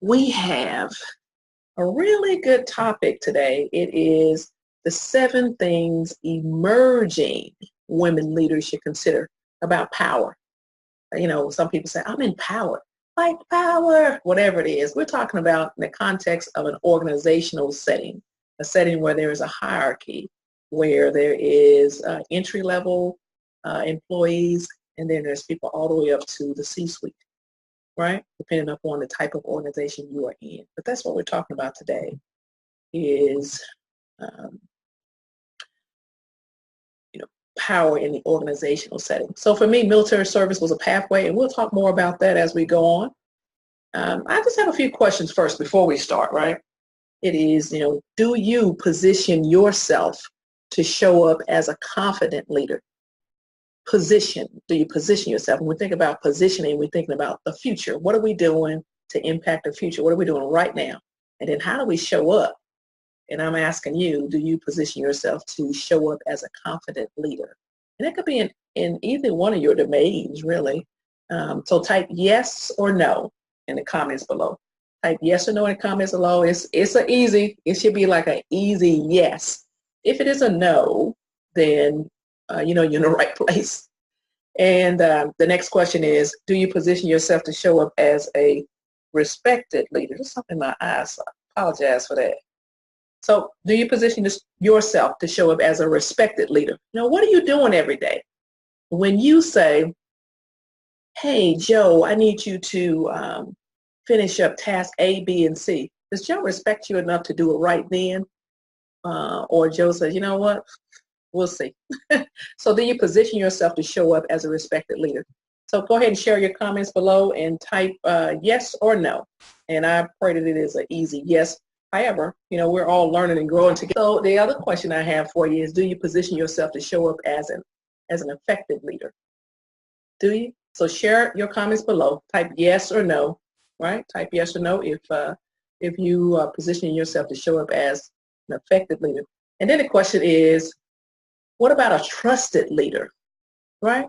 we have a really good topic today. It is the 7 things emerging women leaders should consider about power. Some people say, I'm in power. Like power, whatever it is. We're talking about in the context of an organizational setting, a setting where there is a hierarchy, where there is entry-level employees, and then there's people all the way up to the C-suite, right? Depending upon the type of organization you are in. But that's what we're talking about today is, power in the organizational setting. So for me, military service was a pathway, and we'll talk more about that as we go on. I just have a few questions first before we start, right? It is, do you position yourself to show up as a confident leader? Do you position yourself? When we think about positioning, we're thinking about the future. What are we doing to impact the future? What are we doing right now? And then how do we show up? And I'm asking you, do you position yourself to show up as a confident leader? And that could be in either one of your domains, really. So type yes or no in the comments below. Type yes or no in the comments below. It should be like an easy yes. If it is a no, then you're in the right place. And the next question is, do you position yourself to show up as a respected leader? There's something in my eyes, so I apologize for that. So do you position yourself to show up as a respected leader? What are you doing every day? When you say, hey, Joe, I need you to finish up task A, B, and C, does Joe respect you enough to do it right then? Or Joe says, you know what? We'll see. So do you position yourself to show up as a respected leader? So go ahead and share your comments below and type yes or no. And I pray that it is an easy yes. However, we're all learning and growing together. So the other question I have for you is, do you position yourself to show up as an effective leader? Do you? So share your comments below. Type yes or no, right? Type yes or no if you are positioning yourself to show up as an effective leader. And then the question is, what about a trusted leader, right?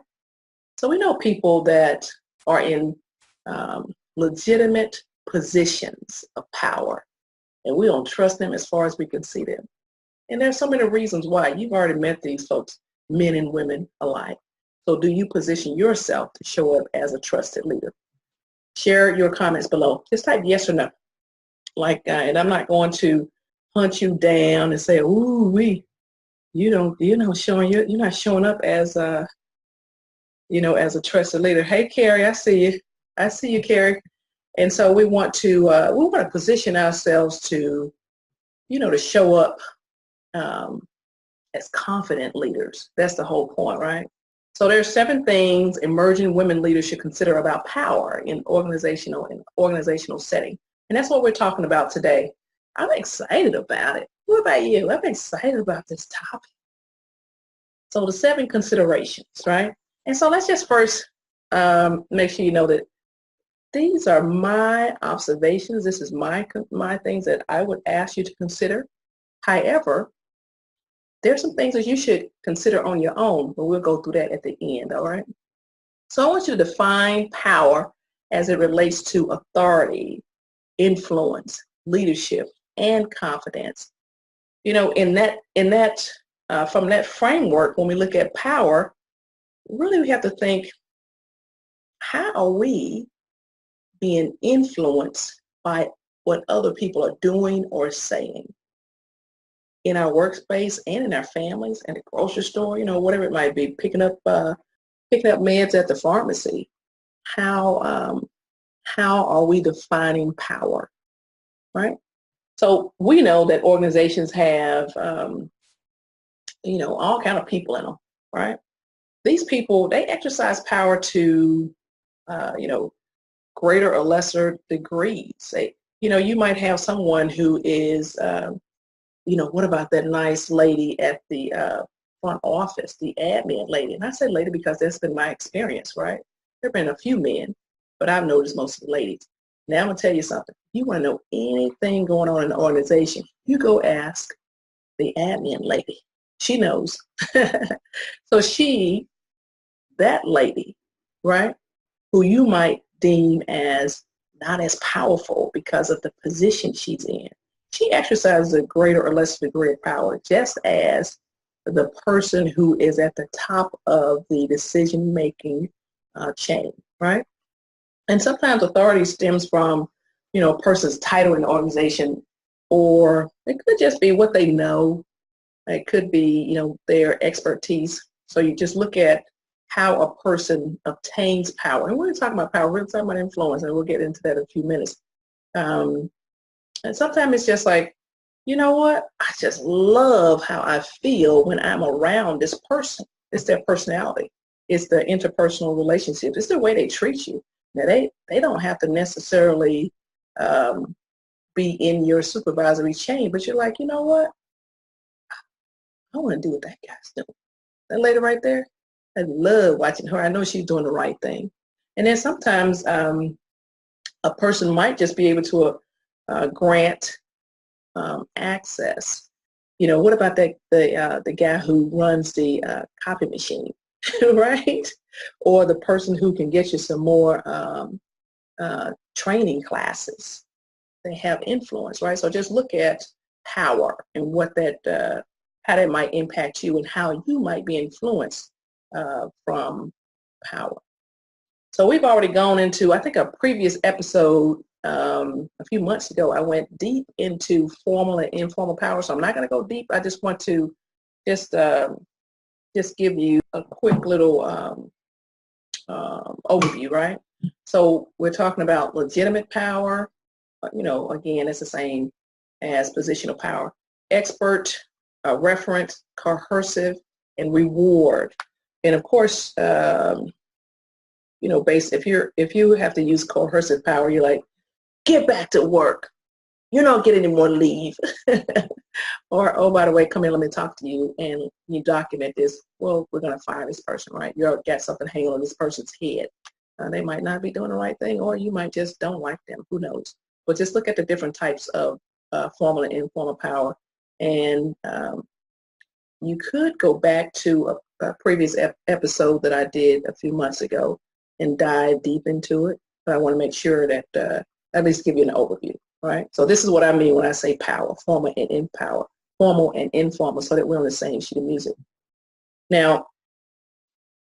So we know people that are in legitimate positions of power, and we don't trust them as far as we can see them. And there's so many reasons why. You've already met these folks, men and women alike. So do you position yourself to show up as a trusted leader? Share your comments below. Just type yes or no. And I'm not going to hunt you down and say, ooh, you're not showing up as as a trusted leader. Hey, Carrie, I see you, Carrie. And so we want to position ourselves to, to show up as confident leaders. That's the whole point, right? So there's 7 things emerging women leaders should consider about power in organizational setting. And that's what we're talking about today. I'm excited about it. What about you? I'm excited about this topic. So the 7 considerations, right? And so let's just first make sure you know that these are my observations. This is my things that I would ask you to consider. However, there's some things that you should consider on your own, but we'll go through that at the end, all right? So I want you to define power as it relates to authority, influence, leadership, and confidence. In that from that framework, when we look at power, really we have to think, how are we being influenced by what other people are doing or saying in our workspace and in our families and the grocery store, whatever it might be, picking up meds at the pharmacy. How are we defining power, right? So we know that organizations have all kind of people in them, right? These people, they exercise power to greater or lesser degrees. You might have someone who is what about that nice lady at the front office, the admin lady? And I say lady because that's been my experience, right? There have been a few men, but I've noticed most of the ladies. Now I'm going to tell you something. If you want to know anything going on in the organization, you go ask the admin lady. She knows. So that lady, right, who you might deem as not as powerful because of the position she's in. She exercises a greater or less degree of power, just as the person who is at the top of the decision-making chain, right? And sometimes authority stems from, a person's title in the organization, or it could just be what they know. It could be, their expertise. So you just look at how a person obtains power. And we're talking about power, we're talking about influence, and we'll get into that in a few minutes. And sometimes it's just like, you know what? I just love how I feel when I'm around this person. It's their personality. It's the interpersonal relationship. It's the way they treat you. Now, they don't have to necessarily be in your supervisory chain, but you're like, you know what? I want to do what that guy's doing. That lady right there, I love watching her. I know she's doing the right thing. And then sometimes a person might just be able to grant access. What about the guy who runs the copy machine, right? Or the person who can get you some more training classes. They have influence, right? So just look at power and what that, how that might impact you and how you might be influenced from power. So we've already gone into, I think, a previous episode a few months ago. I went deep into formal and informal power, so I'm not going to go deep. I just want to just give you a quick little overview, right? So we're talking about legitimate power. Again, it's the same as positional power. Expert, reference, coercive, and reward. And of course, if you have to use coercive power, you're like, get back to work. You don't get any more leave. Or, oh, by the way, come here, let me talk to you, and you document this. Well, we're going to fire this person, right? You've got something hanging on this person's head. They might not be doing the right thing, or you might just don't like them. Who knows? But just look at the different types of formal and informal power. And you could go back to a previous episode that I did a few months ago and dive deep into it. But I want to make sure that at least give you an overview, right? So this is what I mean when I say power, formal and informal, so that we're on the same sheet of music. Now,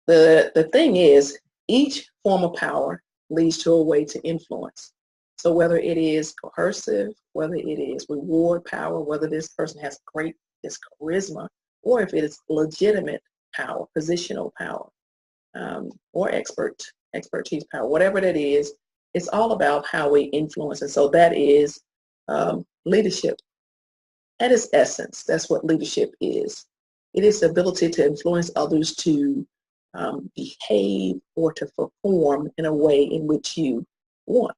the thing is, each form of power leads to a way to influence. So whether it is coercive, whether it is reward power, whether this person has this charisma, or if it is legitimate power, positional power, or expertise power, whatever that is, it's all about how we influence. And so that is leadership. At its essence, that's what leadership is. It is the ability to influence others to behave or to perform in a way in which you want.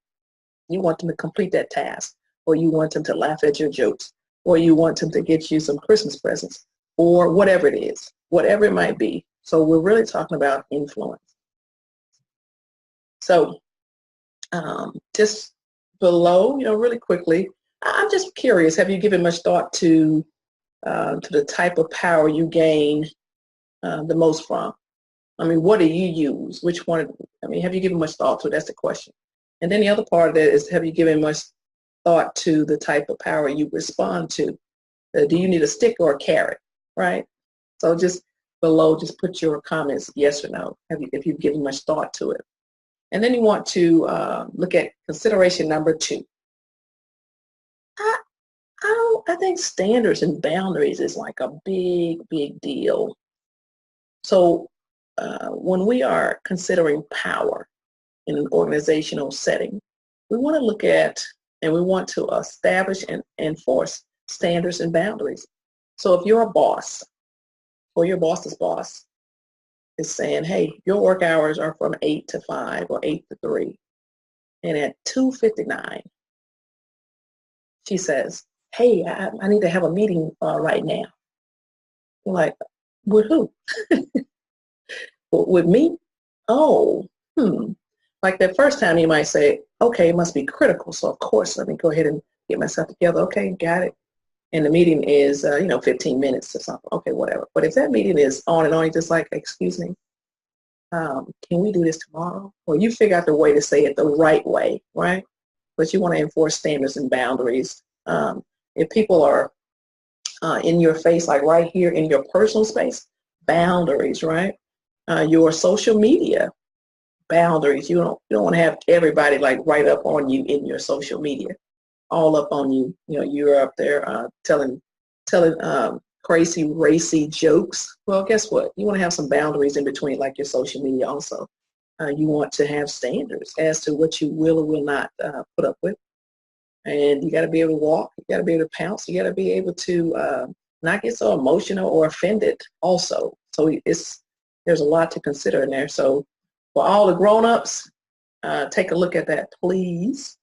You want them to complete that task, or you want them to laugh at your jokes, or you want them to get you some Christmas presents, or whatever it is, whatever it might be. So we're really talking about influence. So just below, really quickly, I'm just curious, have you given much thought to the type of power you gain the most from? I mean, what do you use? Which one? Have you given much thought to it? That's the question. And then the other part of that is, have you given much thought to the type of power you respond to? Do you need a stick or a carrot, right? So just below, just put your comments, yes or no, if you've given much thought to it. And then you want to look at consideration number 2. I think standards and boundaries is like a big, big deal. So when we are considering power in an organizational setting, we want to look at and we want to establish and enforce standards and boundaries. So if you're a boss, or your boss's boss is saying, hey, your work hours are from 8 to 5 or 8 to 3, and at 2:59, she says, hey, I need to have a meeting right now. You're like, with who? With me? Oh, Like the first time you might say, okay, it must be critical. So of course, let me go ahead and get myself together. Okay, got it. And the meeting is, 15 minutes or something. Okay, whatever. But if that meeting is on and on, you're just like, excuse me, can we do this tomorrow? Or you figure out the way to say it the right way, right? but you want to enforce standards and boundaries. If people are in your face, like right here in your personal space, boundaries, right? Your social media, boundaries. You don't want to have everybody like right up on you in your social media, all up on you. You know, you're up there telling crazy, racy jokes. Well, guess what? You want to have some boundaries in between, like your social media also. You want to have standards as to what you will or will not put up with. And you got to be able to walk. You got to be able to pounce. You got to be able to not get so emotional or offended also. So there's a lot to consider in there. So for all the grown-ups, take a look at that, please.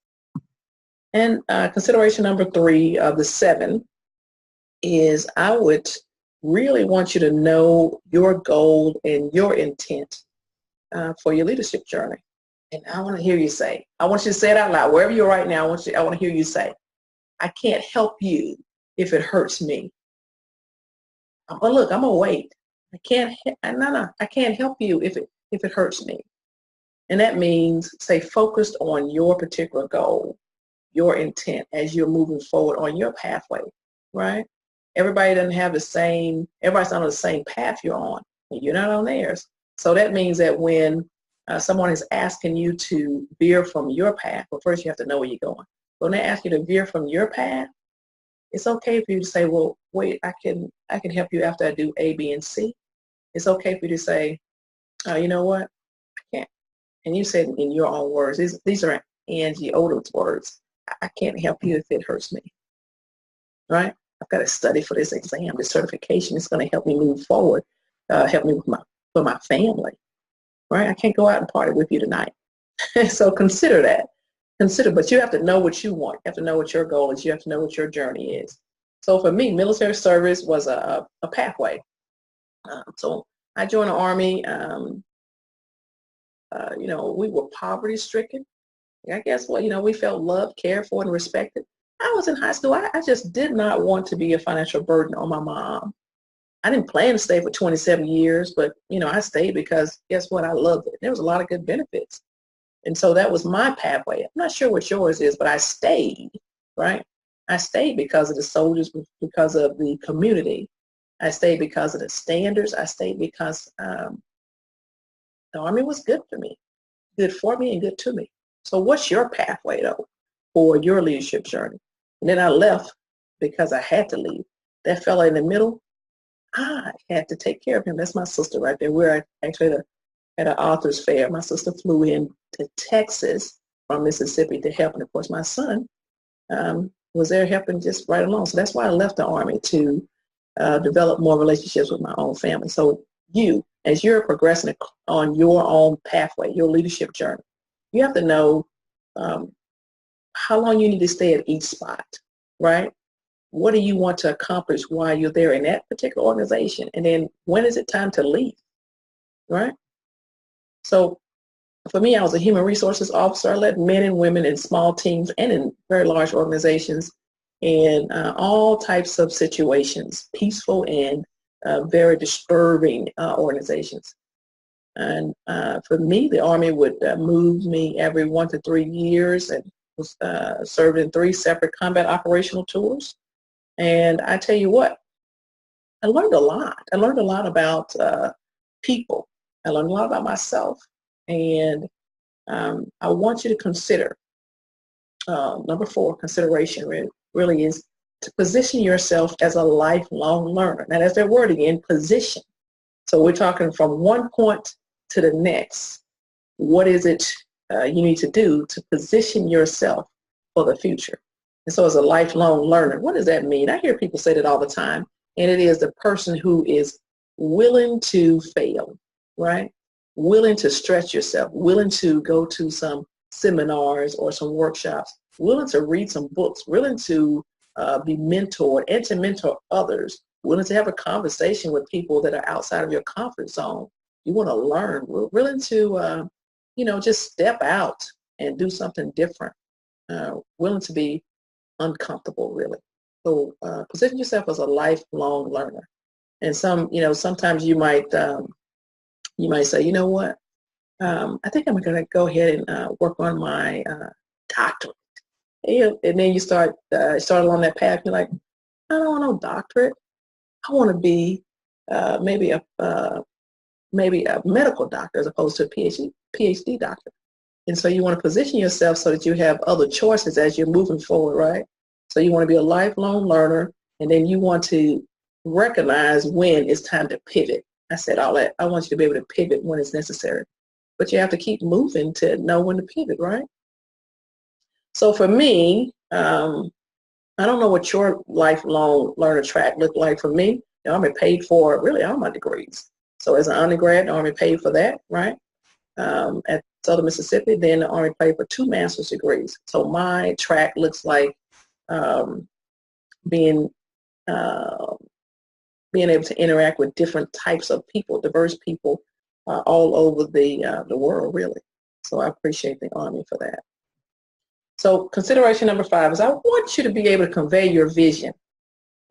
And consideration number 3 of the 7 is I would really want you to know your goal and your intent for your leadership journey. And I want to hear you say, I want you to say it out loud. Wherever you're right now, I want to hear you say, I can't help you if it hurts me. But look, I'm going to wait. I can't help you if it hurts me. And that means stay focused on your particular goal, your intent as you're moving forward on your pathway, right? Everybody's not on the same path you're on, and you're not on theirs. So that means that when someone is asking you to veer from your path, well, first you have to know where you're going. When they ask you to veer from your path, it's okay for you to say, well, wait, I can help you after I do A, B, and C. It's okay for you to say, you know what, I can't. And you said in your own words, these are Angie Odom's words, I can't help you if it hurts me, right? I've got to study for this exam, this certification. It's going to help me move forward, help me with my family, right? I can't go out and party with you tonight. So consider that. But you have to know what you want. You have to know what your goal is. You have to know what your journey is. So for me, military service was a pathway. So I joined the Army. We were poverty stricken. I guess we felt loved, cared for, and respected. I was in high school. I just did not want to be a financial burden on my mom. I didn't plan to stay for 27 years, but I stayed because guess what? I loved it. There was a lot of good benefits. And so that was my pathway. I'm not sure what yours is, but I stayed, right? I stayed because of the soldiers, because of the community. I stayed because of the standards. I stayed because the Army was good for me and good to me. So what's your pathway, though, for your leadership journey? And then I left because I had to leave. That fella in the middle, I had to take care of him. That's my sister right there. We're actually at an author's fair. My sister flew in to Texas from Mississippi to help. And of course, my son was there helping just right along. So that's why I left the Army, to develop more relationships with my own family. So as you're progressing on your own pathway, your leadership journey, you have to know how long you need to stay at each spot, right? What do you want to accomplish while you're there in that particular organization? And then when is it time to leave, right? So for me, I was a human resources officer. I led men and women in small teams and in very large organizations in all types of situations, peaceful and very disturbing organizations. And for me, the Army would move me every 1 to 3 years, and was served in 3 separate combat operational tours. And I tell you what, I learned a lot. I learned a lot about people. I learned a lot about myself. And I want you to consider, number 4, consideration really is to position yourself as a lifelong learner. Now, that's that word again, position. So we're talking from one point to the next. What is it you need to do to position yourself for the future? And so as a lifelong learner, what does that mean? I hear people say that all the time, and it is the person who is willing to fail, right? Willing to stretch yourself, willing to go to some seminars or some workshops, willing to read some books, willing to be mentored and to mentor others, willing to have a conversation with people that are outside of your comfort zone. You want to learn. We're willing to, just step out and do something different. Willing to be uncomfortable, really. So position yourself as a lifelong learner. And sometimes you might say, you know what? I think I'm going to go ahead and work on my doctorate. And then you start along that path. You're like, I don't want no doctorate. I want to be maybe a medical doctor as opposed to a PhD doctor. And so you want to position yourself so that you have other choices as you're moving forward, right? So you want to be a lifelong learner, and then you want to recognize when it's time to pivot. I said all that. I want you to be able to pivot when it's necessary. But you have to keep moving to know when to pivot, right? So for me, I don't know what your lifelong learner track looked like. For me, the Army paid for really all my degrees. So as an undergrad, the Army paid for that, right? At Southern Mississippi, then the Army paid for 2 master's degrees. So my track looks like being able to interact with different types of people, diverse people all over the world, really. So I appreciate the Army for that. So consideration number 5 is I want you to be able to convey your vision,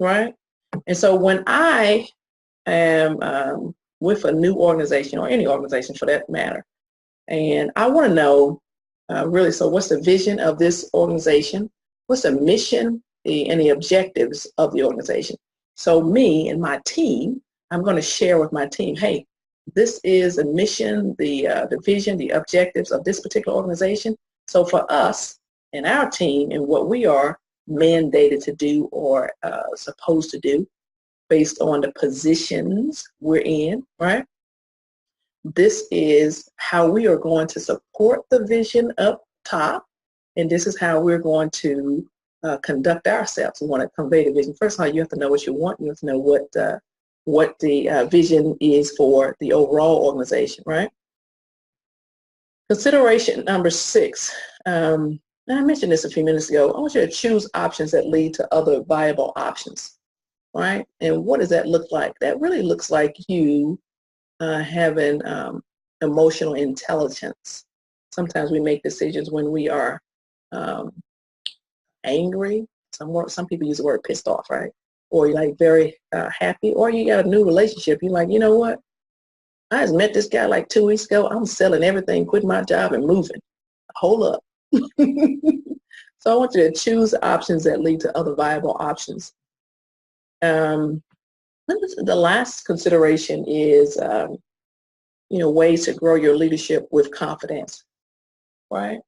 right? And so when I am with a new organization, or any organization for that matter, and I want to know really, so what's the vision of this organization? What's the mission and the objectives of the organization? So me and my team, I'm going to share with my team, hey, this is the mission, the vision, the objectives of this particular organization. So for us and our team and what we are mandated to do or supposed to do based on the positions we're in, right? This is how we are going to support the vision up top, and this is how we're going to conduct ourselves. We want to convey the vision. First of all, you have to know what you want. You have to know what the vision is for the overall organization, right? Consideration number 6. And I mentioned this a few minutes ago. I want you to choose options that lead to other viable options, right? And what does that look like? That really looks like you having emotional intelligence. Sometimes we make decisions when we are angry. Some people use the word pissed off, right? Or you're like very happy, or you got a new relationship. You're like, you know what? I just met this guy like 2 weeks ago. I'm selling everything, quitting my job and moving. Hold up. So I want you to choose options that lead to other viable options. The last consideration is ways to grow your leadership with confidence, right?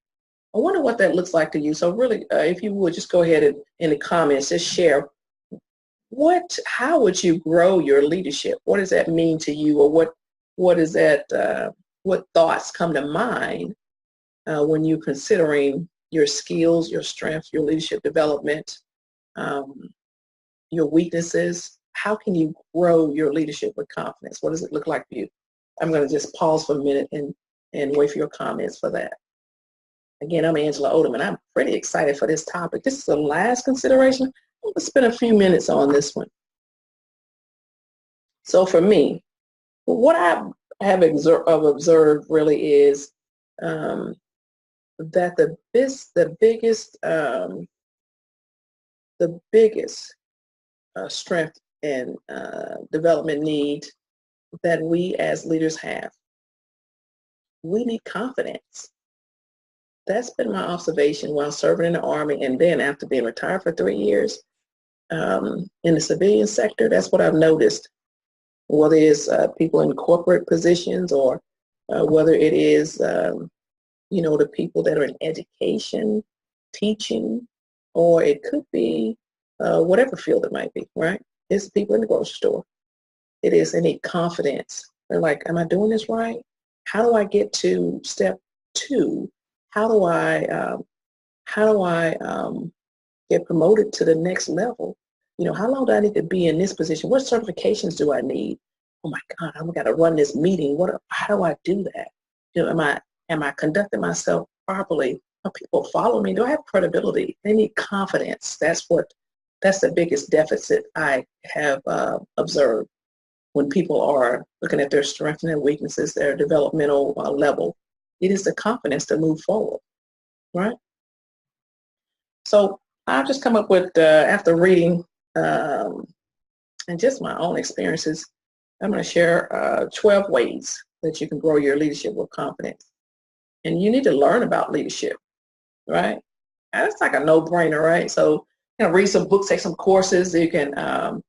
I wonder what that looks like to you. So really, if you would just go ahead and in the comments, just share how would you grow your leadership? What does that mean to you, or what is that? What thoughts come to mind when you're considering your skills, your strengths, your leadership development, your weaknesses? How can you grow your leadership with confidence? What does it look like for you? I'm going to just pause for a minute and wait for your comments for that. Again, I'm Angela Oderman. I'm pretty excited for this topic. This is the last consideration. I'm going to spend a few minutes on this one. So for me, what I have observed really is that the biggest strength and development need that we as leaders have, we need confidence. That's been my observation while serving in the Army, and then after being retired for 3 years in the civilian sector. That's what I've noticed, whether it's people in corporate positions or whether it is the people that are in education, teaching, or it could be whatever field it might be, right? It's people in the grocery store. It is, they need confidence. They're like, am I doing this right? How do I get to step 2? How do I get promoted to the next level? How long do I need to be in this position? What certifications do I need? Oh my God, I've got to run this meeting. How do I do that? Am I conducting myself properly? Are people follow me? Do I have credibility? They need confidence. That's the biggest deficit I have observed when people are looking at their strengths and their weaknesses, their developmental level. It is the confidence to move forward, right? So I've just come up with, after reading and just my own experiences, I'm going to share 12 ways that you can grow your leadership with confidence. And you need to learn about leadership, right? That's like a no-brainer, right? So, read some books, take some courses. You can,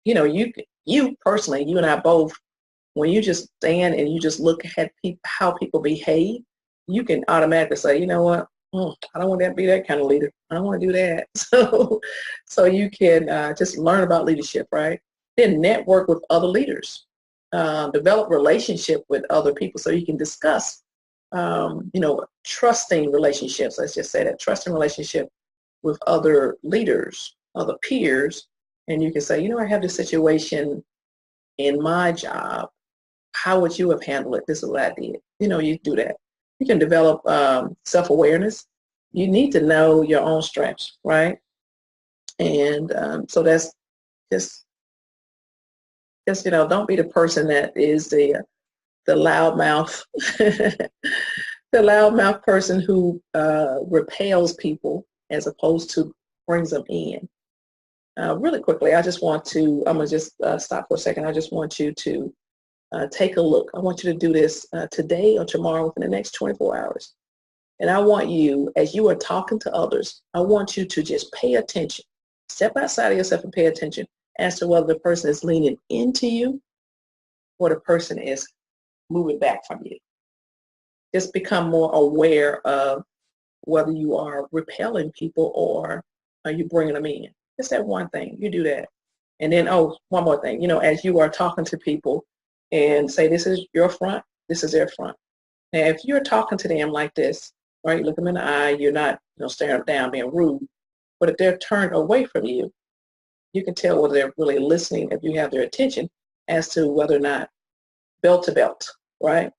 you personally, you and I both, when you just stand and you just look at how people behave, you can automatically say, you know what, I don't want to be that kind of leader. I don't want to do that. So you can just learn about leadership, right? Then network with other leaders, develop relationship with other people so you can discuss, trusting relationships. Let's just say that trusting relationship with other leaders, other peers, and you can say, I have this situation in my job. How would you have handled it? This is what I did. You do that. You can develop self-awareness. You need to know your own strengths, right? And so that's just don't be the person that is the loudmouth, the loudmouth person who repels people as opposed to brings them in. Really quickly, I'm going to just stop for a second. I just want you to take a look. I want you to do this today or tomorrow within the next 24 hours. And I want you, as you are talking to others, I want you to just pay attention. Step outside of yourself and pay attention as to whether the person is leaning into you or the person is moving back from you. Just become more aware of whether you are repelling people or are you bringing them in. Just that one thing. You do that. And then, one more thing. As you are talking to people and say, this is your front, this is their front. Now, if you're talking to them like this, right, you look them in the eye, you're not staring them down, being rude. But if they're turned away from you, you can tell whether they're really listening, if you have their attention, as to whether or not belt to belt, right?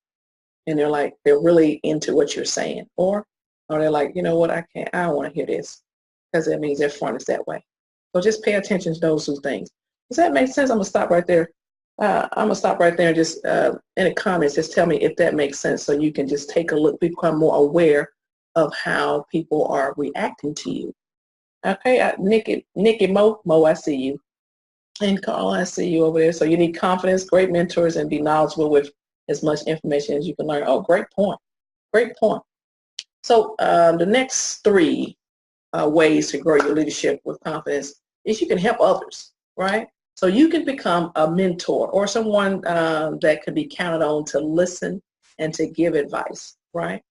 And they're really into what you're saying. Or they're like, you know what, I don't want to hear this, because that means their front is that way. So just pay attention to those two things. Does that make sense? I'm going to stop right there. I'm going to stop right there and just in the comments, just tell me if that makes sense so you can just take a look, become more aware of how people are reacting to you. Okay, Nikki Mo, I see you. And Carl, I see you over there. So you need confidence, great mentors, and be knowledgeable with as much information as you can learn. Oh, great point. Great point. So the next 3 ways to grow your leadership with confidence is you can help others, right? So you can become a mentor or someone that can be counted on to listen and to give advice, right?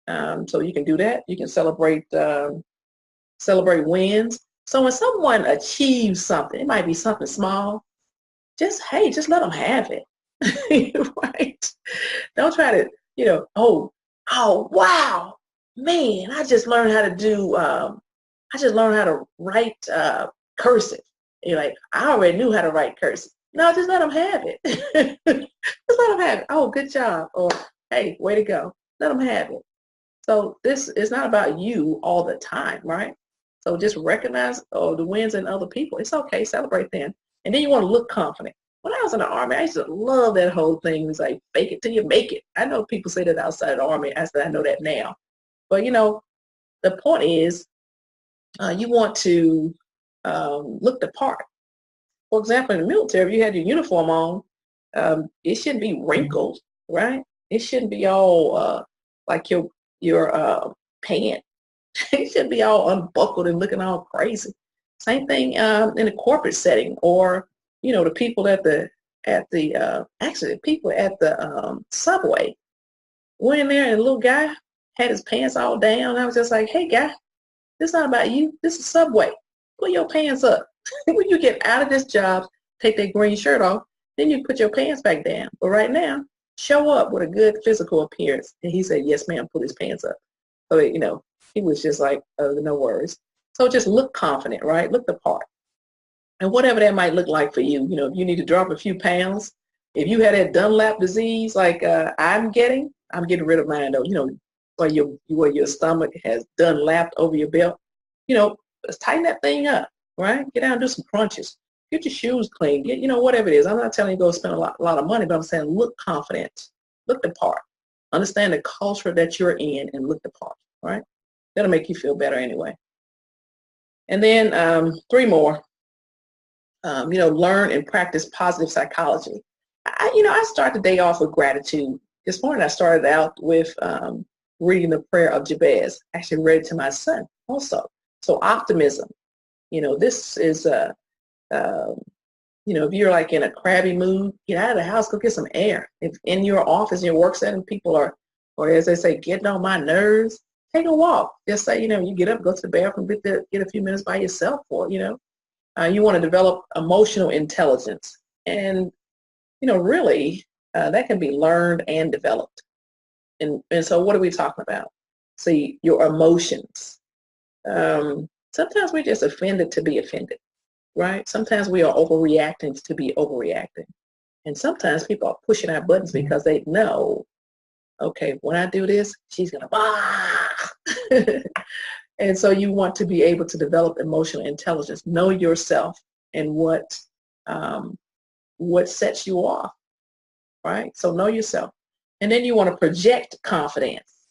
So you can do that. You can celebrate wins. So when someone achieves something, it might be something small, just let them have it, right? Don't try to, oh, wow, man, I just learned how to write cursive. You're like, I already knew how to write cursive. No, just let them have it. Just let them have it. Oh, good job. Or, hey, way to go. Let them have it. So this is not about you all the time, right? So just recognize the wins in other people. It's okay. Celebrate them. And then you want to look confident. When I was in the Army, I used to love that whole thing. It's like, fake it till you make it. I know people say that outside the Army. I know that now. But, the point is you want to look the part. For example, in the military, if you had your uniform on, it shouldn't be wrinkled, right? It shouldn't be all like your pant. It shouldn't be all unbuckled and looking all crazy. Same thing in a corporate setting, or the people actually the people at the subway went in there and the little guy had his pants all down. I was just like, hey guy, this is not about you. This is Subway. Put your pants up. When you get out of this job, take that green shirt off, then you put your pants back down. But right now, show up with a good physical appearance. And he said, yes, ma'am, put his pants up. So, he was just like, no worries. So just look confident, right? Look the part. And whatever that might look like for you, if you need to drop a few pounds, if you had that Dunlap disease like I'm getting rid of mine though, where your stomach has Dunlapped over your belt, let's tighten that thing up, right? Get down and do some crunches. Get your shoes clean. Get, whatever it is. I'm not telling you to go spend a lot of money, but I'm saying look confident. Look the part. Understand the culture that you're in and look the part, right? That'll make you feel better anyway. And then 3 more. Learn and practice positive psychology. I start the day off with gratitude. This morning I started out with reading the prayer of Jabez. I actually read it to my son. also. So optimism, this is if you're like in a crabby mood, get out of the house, go get some air. If in your office, in your work setting, people are, or as they say, getting on my nerves, take a walk. Just say, you get up, go to the bathroom, get a few minutes by yourself for, you want to develop emotional intelligence. And, really, that can be learned and developed. And so what are we talking about? See, your emotions. Sometimes we're just offended to be offended, right? Sometimes we are overreacting to be overreacting. And sometimes people are pushing our buttons because they know, okay, when I do this, she's going to, And so you want to be able to develop emotional intelligence, know yourself and what sets you off, right? So know yourself. And then you want to project confidence.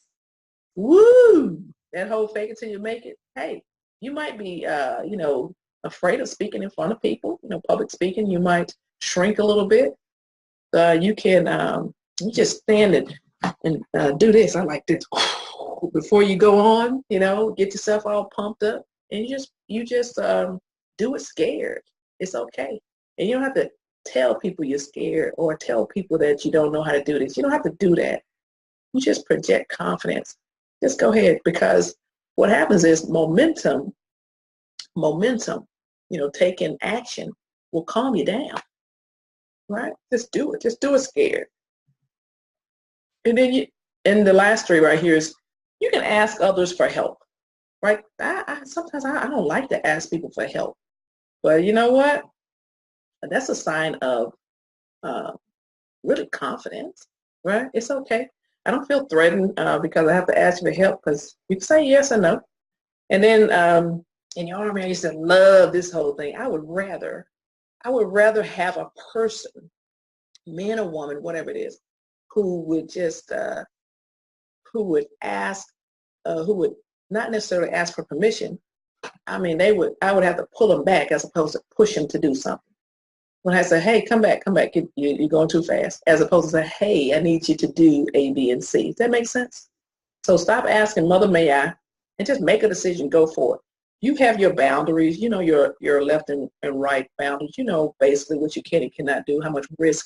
Woo! That whole fake it till you make it. Hey, you might be, afraid of speaking in front of people, public speaking. You might shrink a little bit. You can you just stand and do this. I like this. Before you go on, get yourself all pumped up, and you just do it scared. It's okay, and you don't have to tell people you're scared or tell people that you don't know how to do this. You don't have to do that. You just project confidence. Just go ahead, because what happens is momentum, taking action will calm you down, right? Just do it. Just do it scared. And then and the last three right here is you can ask others for help, right? Sometimes I don't like to ask people for help, but you know what? That's a sign of really confidence, right? It's okay. I don't feel threatened because I have to ask you for help, because you can say yes or no. And then in your army, I used to love this whole thing. I would rather have a person, man or woman, whatever it is, who would just who would ask, who would not necessarily ask for permission. I mean, I would have to pull them back as opposed to push them to do something. When I say, hey, come back, you're going too fast, as opposed to say, hey, I need you to do A, B, and C. Does that make sense? So stop asking, Mother, may I, and just make a decision, go for it. You have your boundaries, your left and right boundaries, basically what you can and cannot do, how much risk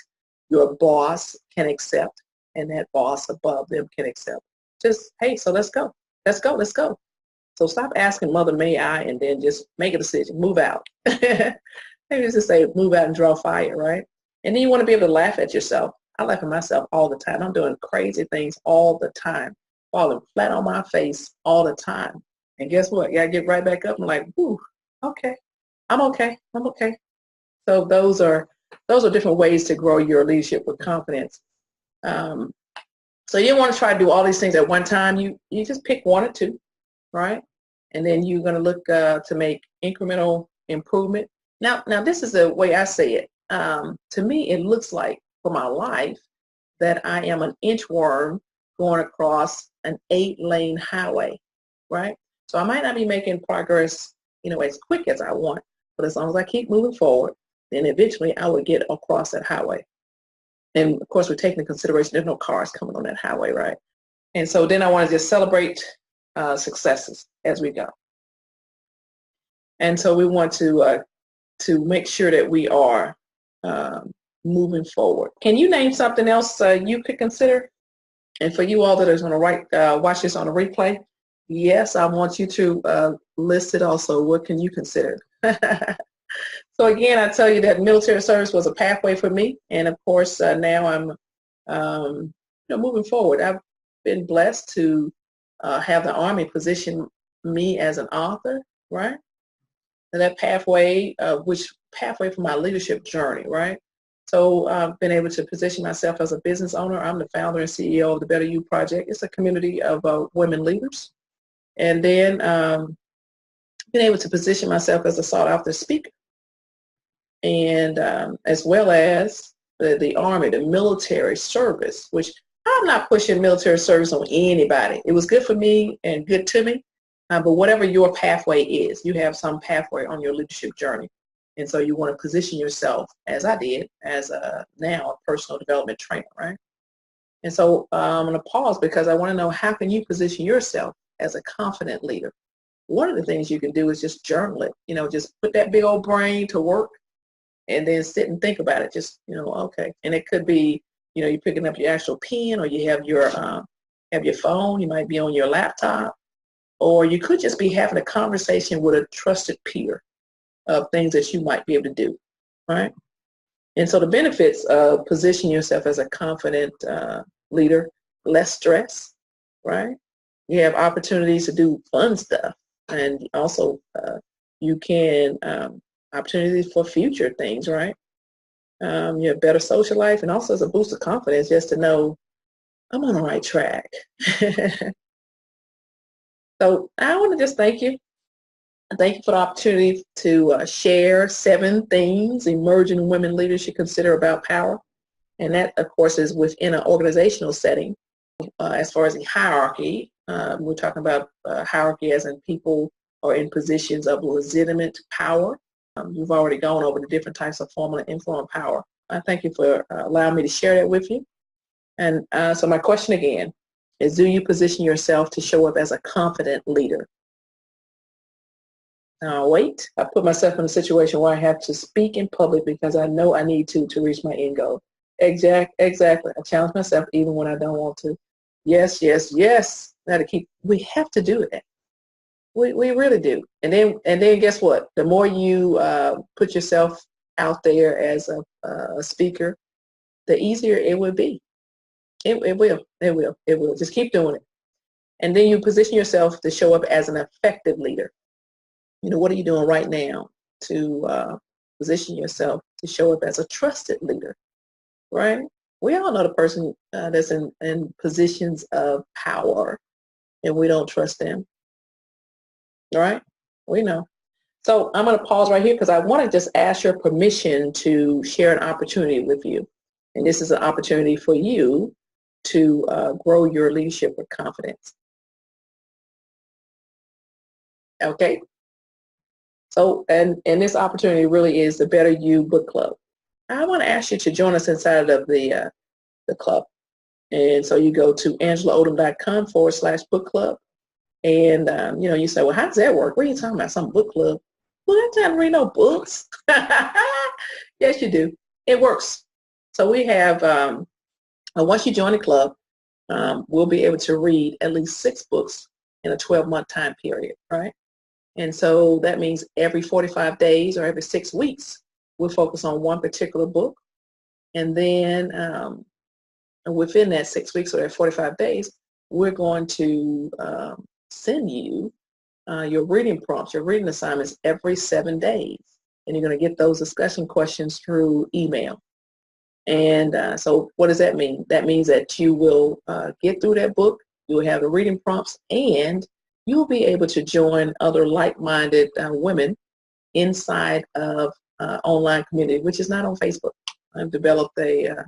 your boss can accept and that boss above them can accept. Just, hey, so let's go. Let's go. So stop asking, Mother, may I, and then just make a decision, move out. Maybe just say, move out and draw fire, right? And then you want to be able to laugh at yourself. I laugh at myself all the time. I'm doing crazy things all the time, falling flat on my face all the time. And guess what? You got to get right back up and like, whoo, okay. I'm okay. So those are different ways to grow your leadership with confidence. So you don't want to try to do all these things at one time. You just pick one or two, right? And then you're going to look to make incremental improvement. Now this is the way I say it. To me, it looks like for my life that I am an inchworm going across an 8-lane highway, right? So I might not be making progress, as quick as I want, but as long as I keep moving forward, then eventually I will get across that highway. And of course, we're taking into consideration there's no cars coming on that highway, right? And so then I want to just celebrate successes as we go. And so we want to make sure that we are moving forward. Can you name something else you could consider? And for you all that are going to watch this on a replay, yes, I want you to list it also. What can you consider? So again, I tell you that military service was a pathway for me, and of course now I'm moving forward. I've been blessed to have the Army position me as an author, right? And that pathway, which pathway for my leadership journey, right? So I've been able to position myself as a business owner. I'm the founder and CEO of the Better You Project. It's a community of women leaders. And then been able to position myself as a sought-after speaker. And as well as the Army, the military service, which I'm not pushing military service on anybody. It was good for me and good to me. But whatever your pathway is, you have some pathway on your leadership journey. And so you want to position yourself, as I did, as now a personal development trainer, right? And so I'm going to pause because I want to know, how can you position yourself as a confident leader? one of the things you can do is just journal it. Just put that big old brain to work and then sit and think about it. Just, okay. And it could be, you're picking up your actual pen, or you have your phone. You might be on your laptop, or you could just be having a conversation with a trusted peer of things that you might be able to do, right? And so the benefits of positioning yourself as a confident leader: less stress, right? You have opportunities to do fun stuff, and also you can opportunities for future things, right? You have better social life, and also as a boost of confidence just to know I'm on the right track. So I want to just thank you. Thank you for the opportunity to share 7 things emerging women leaders should consider about power. And that, of course, is within an organizational setting. As far as the hierarchy, we're talking about hierarchy as in people are in positions of legitimate power. You've already gone over the different types of formal and informal power. I thank you for allowing me to share that with you. And so my question again is, do you position yourself to show up as a confident leader? Wait, I put myself in a situation where I have to speak in public because I know I need to reach my end goal. Exactly. I challenge myself even when I don't want to. Yes. We have to do that. We really do. And then guess what? The more you put yourself out there as a speaker, the easier it will be. It will. Just keep doing it. And then you position yourself to show up as an effective leader. What are you doing right now to position yourself to show up as a trusted leader, right? We all know the person that's in positions of power, and we don't trust them, right? We know. So I'm going to pause right here because I want to just ask your permission to share an opportunity with you. And this is an opportunity for you to grow your leadership with confidence. Okay. So, and this opportunity really is the Better You Book Club. I want to ask you to join us inside of the club. And so you go to angelaodom.com/book club. And, you say, well, how does that work? What are you talking about? Some book club? Well, I don't read no books. Yes, you do. It works. So we have, once you join the club, we'll be able to read at least 6 books in a 12-month time period, right? And so that means every 45 days or every 6 weeks, we'll focus on one particular book. And then within that 6 weeks or that 45 days, we're going to send you your reading prompts, your reading assignments every 7 days. And you're going to get those discussion questions through email. And so what does that mean? That means that you will get through that book, you will have the reading prompts, and you'll be able to join other like-minded women inside of online community, which is not on Facebook. I've developed a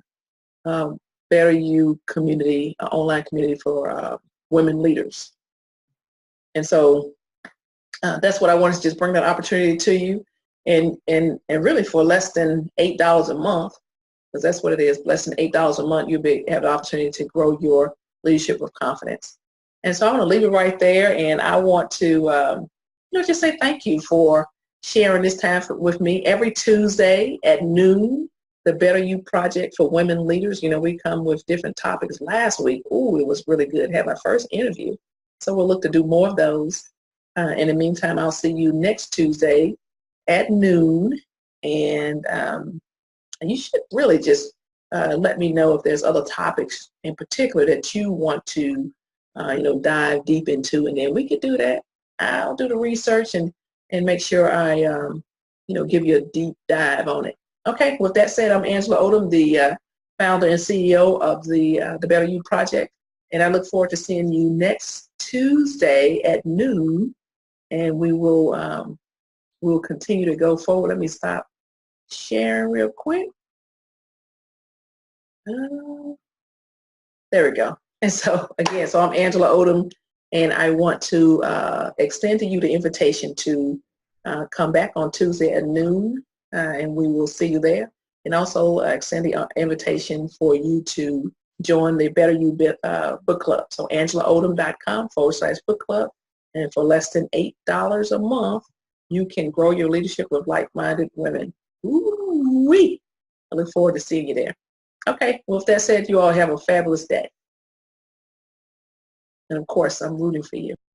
Better You community, online community for women leaders. And so that's what I wanted to just bring that opportunity to you. And really for less than $8 a month, because that's what it is, less than $8 a month, you'll have the opportunity to grow your leadership with confidence. And so I'm going to leave it right there, and I want to just say thank you for sharing this time with me. Every Tuesday at noon, the Better You Project for Women Leaders, we come with different topics. Last week, it was really good. Had my first interview. So we'll look to do more of those. In the meantime, I'll see you next Tuesday at noon, and you should really just let me know if there's other topics in particular that you want to dive deep into, and then we could do that. I'll do the research and make sure I give you a deep dive on it. Okay, with that said, I'm Angela Odom, the founder and CEO of the Better You Project, and I look forward to seeing you next Tuesday at noon, and we will we'll continue to go forward. Let me stop sharing real quick. There we go. And so again, I'm Angela Odom, and I want to extend to you the invitation to come back on Tuesday at noon, and we will see you there. And also extend the invitation for you to join the Better You Book Club. So angelaodom.com/book club. And for less than $8 a month, you can grow your leadership with like-minded women. Ooh-wee. I look forward to seeing you there. Okay, well, with that said, you all have a fabulous day. And of course, I'm rooting for you.